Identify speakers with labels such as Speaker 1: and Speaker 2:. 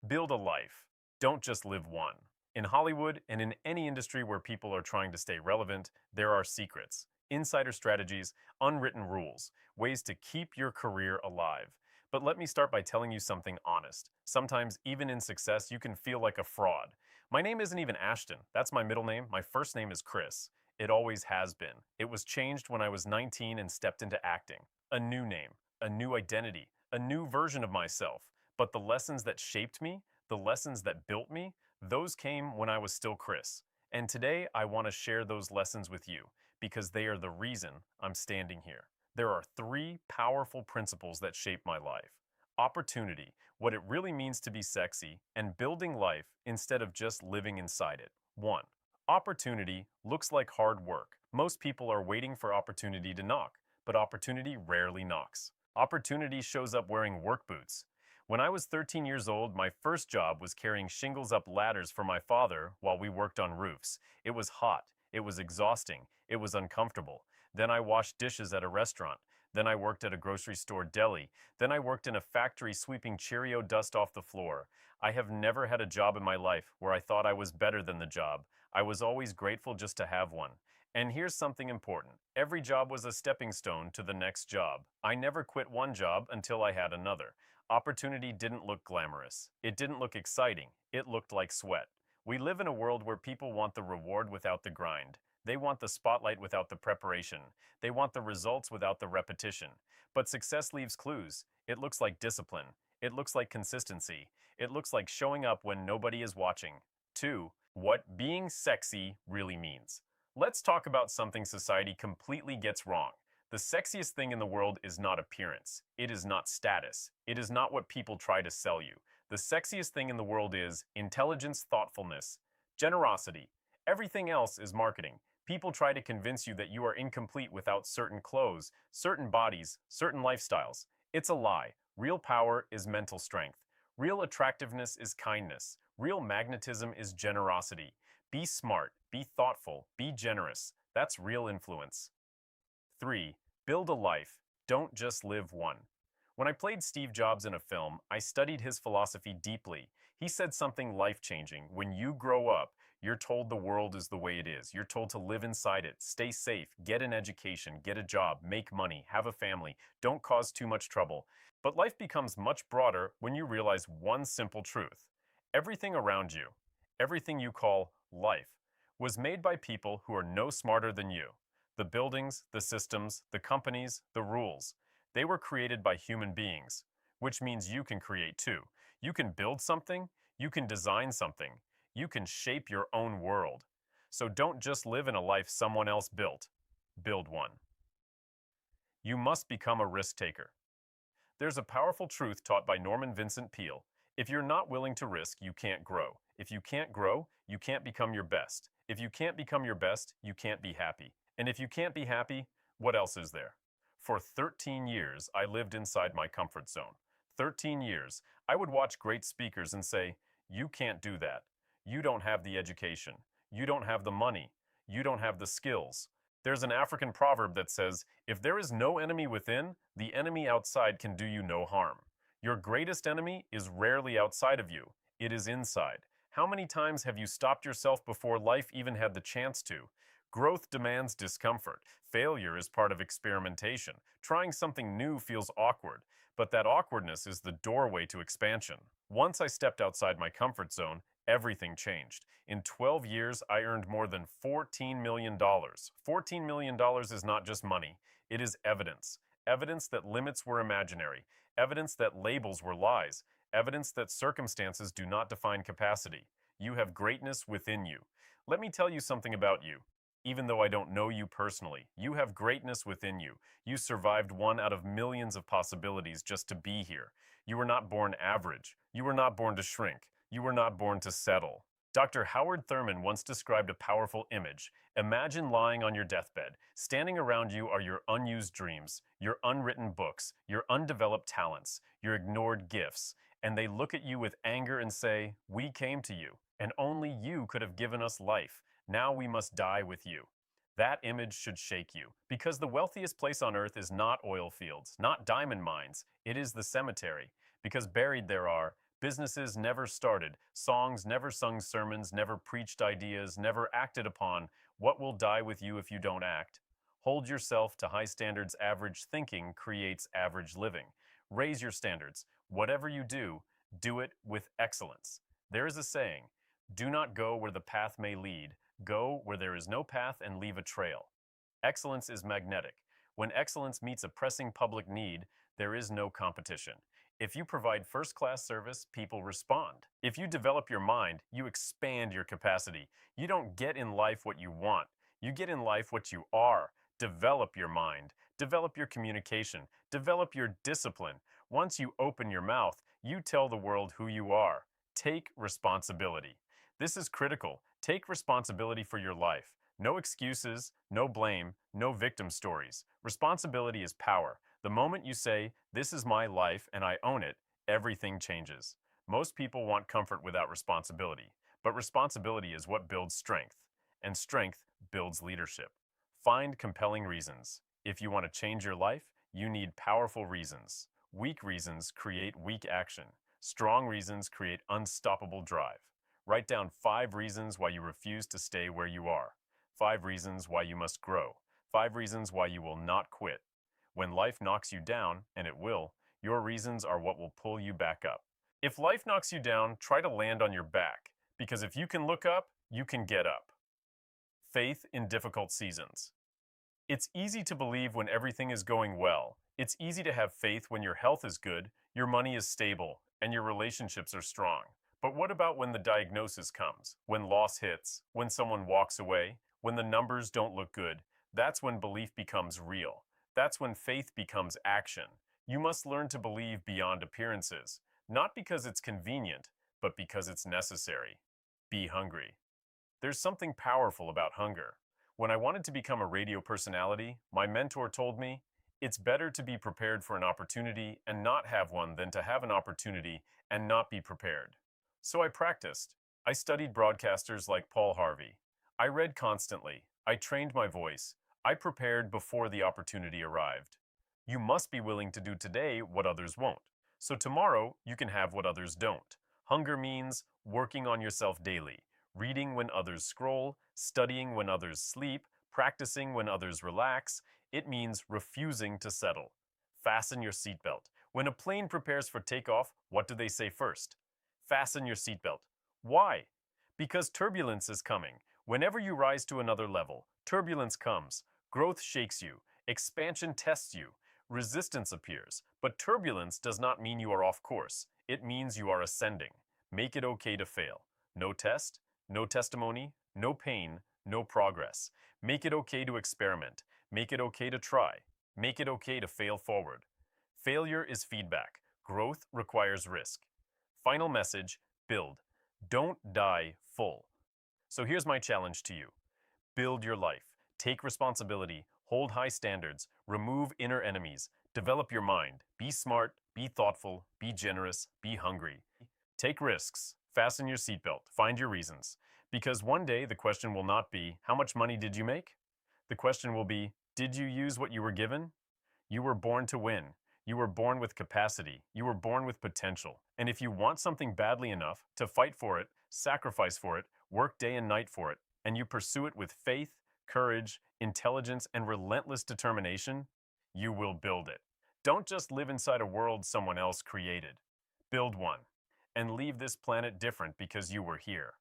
Speaker 1: Build a life. Don't just live one. In Hollywood and in any industry where people are trying to stay relevant, there are secrets, insider strategies, unwritten rules, ways to keep your career alive. But let me start by telling you something honest. Sometimes, even in success, you can feel like a fraud. My name isn't even Ashton. That's my middle name. My first name is Chris. It always has been. It was changed when I was 19 and stepped into acting. A new name, a new identity, a new version of myself. But the lessons that shaped me, the lessons that built me, those came when I was still Chris. And today I want to share those lessons with you because they are the reason I'm standing here. There are three powerful principles that shape my life: opportunity, what it really means to be sexy, and building life instead of just living inside it. 1. Opportunity looks like hard work. Most people are waiting for opportunity to knock, but opportunity rarely knocks. Opportunity shows up wearing work boots. When I was 13 years old, my first job was carrying shingles up ladders for my father while we worked on roofs. It was hot, it was exhausting, it was uncomfortable. Then I washed dishes at a restaurant. Then I worked at a grocery store deli. Then I worked in a factory sweeping Cheerio dust off the floor. I have never had a job in my life where I thought I was better than the job. I was always grateful just to have one. And here's something important. Every job was a stepping stone to the next job. I never quit one job until I had another. Opportunity didn't look glamorous. It didn't look exciting. It looked like sweat. We live in a world where people want the reward without the grind. They want the spotlight without the preparation. They want the results without the repetition. But success leaves clues. It looks like discipline. It looks like consistency. It looks like showing up when nobody is watching. 2. What being sexy really means. Let's talk about something society completely gets wrong. The sexiest thing in the world is not appearance. It is not status. It is not what people try to sell you. The sexiest thing in the world is intelligence, thoughtfulness, generosity. Everything else is marketing. People try to convince you that you are incomplete without certain clothes, certain bodies, certain lifestyles. It's a lie. Real power is mental strength. Real attractiveness is kindness. Real magnetism is generosity. Be smart, be thoughtful, be generous. That's real influence. 3. Build a life. Don't just live one. When I played Steve Jobs in a film, I studied his philosophy deeply. He said something life-changing. When you grow up, you're told the world is the way it is. You're told to live inside it, stay safe, get an education, get a job, make money, have a family, don't cause too much trouble. But life becomes much broader when you realize one simple truth. Everything around you, everything you call life, was made by people who are no smarter than you. The buildings, the systems, the companies, the rules. They were created by human beings, which means you can create too. You can build something, you can design something, you can shape your own world. So don't just live in a life someone else built. Build one. You must become a risk taker. There's a powerful truth taught by Vincent Peale. If you're not willing to risk, you can't grow. If you can't grow, you can't become your best. If you can't become your best, you can't be happy. And if you can't be happy, what else is there? For 13 years, I lived inside my comfort zone. 13 years, I would watch great speakers and say, "You can't do that. You don't have the education. You don't have the money. You don't have the skills." There's an African proverb that says, "If there is no enemy within, the enemy outside can do you no harm." Your greatest enemy is rarely outside of you. It is inside. How many times have you stopped yourself before life even had the chance to? Growth demands discomfort. Failure is part of experimentation. Trying something new feels awkward, but that awkwardness is the doorway to expansion. Once I stepped outside my comfort zone, everything changed. In 12 years, I earned more than $14 million. $14 million is not just money. It is evidence. Evidence that limits were imaginary. Evidence that labels were lies. Evidence that circumstances do not define capacity. You have greatness within you. Let me tell you something about you. Even though I don't know you personally, you have greatness within you. You survived one out of millions of possibilities just to be here. You were not born average. You were not born to shrink. You were not born to settle. Dr. Howard Thurman once described a powerful image. Imagine lying on your deathbed. Standing around you are your unused dreams, your unwritten books, your undeveloped talents, your ignored gifts. And they look at you with anger and say, "We came to you, and only you could have given us life. Now we must die with you." That image should shake you, because the wealthiest place on earth is not oil fields, not diamond mines. It is the cemetery, because buried there are Businesses never started, songs never sung, sermons never preached, ideas never acted upon. What will die with you if you don't act? Hold yourself to high standards. Average thinking creates average living. Raise your standards. Whatever you do it with excellence. There is a saying, do not go where the path may lead, go where there is no path and leave a trail. Excellence is magnetic. When excellence meets a pressing public need, there is no competition. If you provide first-class service, people respond. If you develop your mind, you expand your capacity. You don't get in life what you want. You get in life what you are. Develop your mind. Develop your communication. Develop your discipline. Once you open your mouth, you tell the world who you are. Take responsibility. This is critical. Take responsibility for your life. No excuses, no blame, no victim stories. Responsibility is power. The moment you say, this is my life and I own it, everything changes. Most people want comfort without responsibility, but responsibility is what builds strength, and strength builds leadership. Find compelling reasons. If you want to change your life, you need powerful reasons. Weak reasons create weak action. Strong reasons create unstoppable drive. Write down 5 reasons why you refuse to stay where you are. 5 reasons why you must grow. 5 reasons why you will not quit. When life knocks you down, and it will, your reasons are what will pull you back up. If life knocks you down, try to land on your back, because if you can look up, you can get up. Faith in difficult seasons. It's easy to believe when everything is going well. It's easy to have faith when your health is good, your money is stable, and your relationships are strong. But what about when the diagnosis comes, when loss hits, when someone walks away, when the numbers don't look good? That's when belief becomes real. That's when faith becomes action. You must learn to believe beyond appearances, not because it's convenient, but because it's necessary. Be hungry. There's something powerful about hunger. When I wanted to become a radio personality, my mentor told me, it's better to be prepared for an opportunity and not have one than to have an opportunity and not be prepared. So I practiced. I studied broadcasters like Harvey. I read constantly. I trained my voice. I prepared before the opportunity arrived. You must be willing to do today what others won't. So tomorrow, you can have what others don't. Hunger means working on yourself daily, reading when others scroll, studying when others sleep, practicing when others relax. It means refusing to settle. Fasten your seatbelt. When a plane prepares for takeoff, what do they say first? Fasten your seatbelt. Why? Because turbulence is coming. Whenever you rise to another level, turbulence comes. Growth shakes you. Expansion tests you. Resistance appears. But turbulence does not mean you are off course. It means you are ascending. Make it okay to fail. No test, no testimony, no pain, no progress. Make it okay to experiment. Make it okay to try. Make it okay to fail forward. Failure is feedback. Growth requires risk. Final message, build. Don't die full. So here's my challenge to you. Build your life. Take responsibility. Hold high standards. Remove inner enemies. Develop your mind. Be smart. Be thoughtful. Be generous. Be hungry. Take risks. Fasten your seatbelt. Find your reasons. Because one day the question will not be, how much money did you make? The question will be, did you use what you were given? You were born to win. You were born with capacity. You were born with potential. And if you want something badly enough to fight for it, sacrifice for it, work day and night for it, and you pursue it with faith, courage, intelligence, and relentless determination, you will build it. Don't just live inside a world someone else created. Build one. And leave this planet different because you were here.